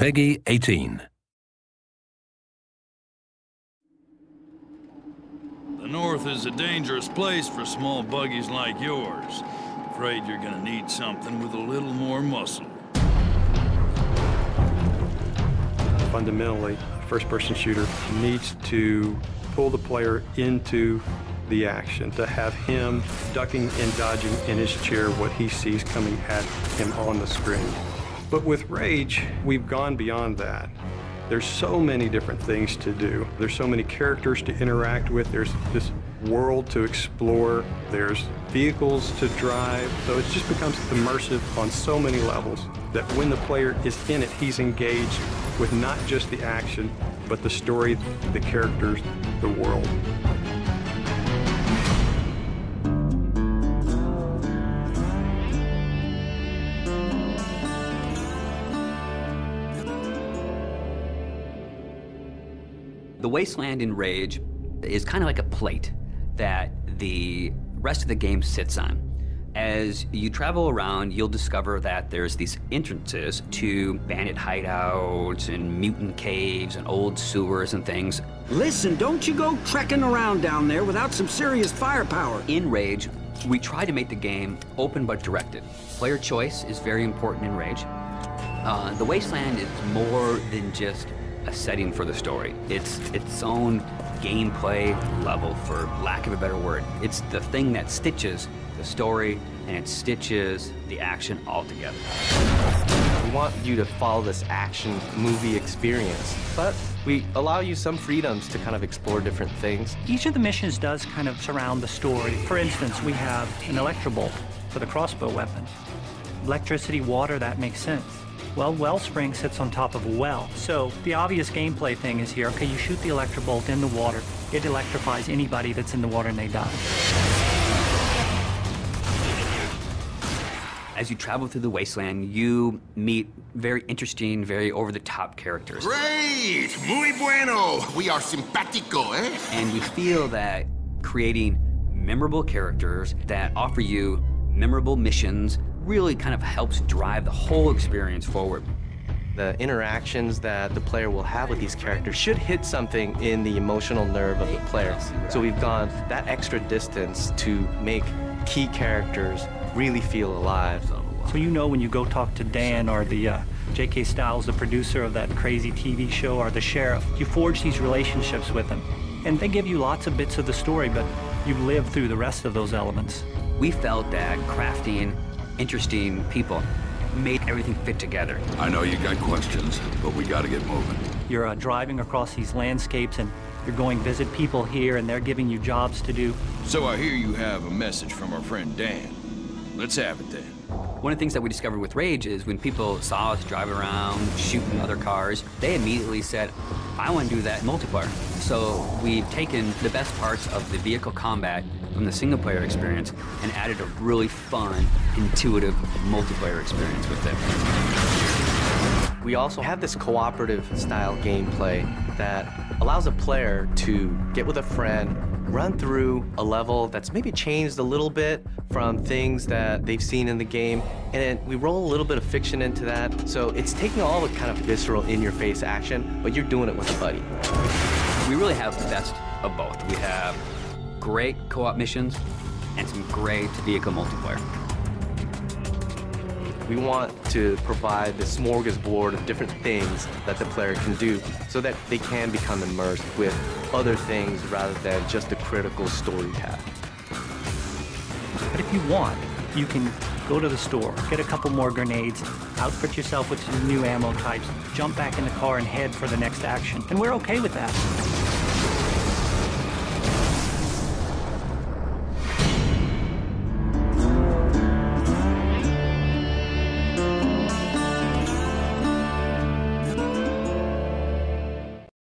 Peggy 18. The North is a dangerous place for small buggies like yours. Afraid you're gonna need something with a little more muscle. Fundamentally, a first-person shooter needs to pull the player into the action, to have him ducking and dodging in his chair what he sees coming at him on the screen. But with Rage, we've gone beyond that. There's so many different things to do. There's so many characters to interact with. There's this world to explore. There's vehicles to drive. So it just becomes immersive on so many levels that when the player is in it, he's engaged with not just the action, but the story, the characters, the world. The Wasteland in Rage is kind of like a plate that the rest of the game sits on. As you travel around, you'll discover that there's these entrances to bandit hideouts and mutant caves and old sewers and things. Listen, don't you go trekking around down there without some serious firepower. In Rage, we try to make the game open but directed. Player choice is very important in Rage. The Wasteland is more than just a setting for the story. It's its own gameplay level, for lack of a better word. It's the thing that stitches the story and it stitches the action all together. We want you to follow this action movie experience, but we allow you some freedoms to kind of explore different things. Each of the missions does kind of surround the story. For instance, we have an electrobolt for the crossbow weapon. Electricity, water, that makes sense. Well, Wellspring sits on top of a well. So the obvious gameplay thing is here, okay, you shoot the electrobolt in the water. It electrifies anybody that's in the water and they die. As you travel through the Wasteland, you meet very interesting, very over-the-top characters. Great! Muy bueno! We are simpático, eh? And we feel that creating memorable characters that offer you memorable missions really kind of helps drive the whole experience forward. The interactions that the player will have with these characters should hit something in the emotional nerve of the player. So we've gone that extra distance to make key characters really feel alive. So you know when you go talk to Dan or the J.K. Styles, the producer of that crazy TV show, or the sheriff, you forge these relationships with them. And they give you lots of bits of the story, but you live through the rest of those elements. We felt that crafting interesting people made everything fit together. I know you got questions, but we gotta get moving. You're driving across these landscapes and you're going visit people here and they're giving you jobs to do. So I hear you have a message from our friend Dan. Let's have it then. One of the things that we discovered with Rage is when people saw us drive around, shooting other cars, they immediately said, I want to do that in multiplayer. So we've taken the best parts of the vehicle combat from the single-player experience and added a really fun, intuitive multiplayer experience with it. We also have this cooperative style gameplay that allows a player to get with a friend, run through a level that's maybe changed a little bit from things that they've seen in the game, and then we roll a little bit of fiction into that. So it's taking all the kind of visceral, in-your-face action, but you're doing it with a buddy. We really have the best of both. We have great co-op missions and some great vehicle multiplayer. We want to provide this smorgasbord of different things that the player can do so that they can become immersed with other things rather than just a critical story path. But if you want, you can go to the store, get a couple more grenades, outfit yourself with some new ammo types, jump back in the car and head for the next action. And we're okay with that.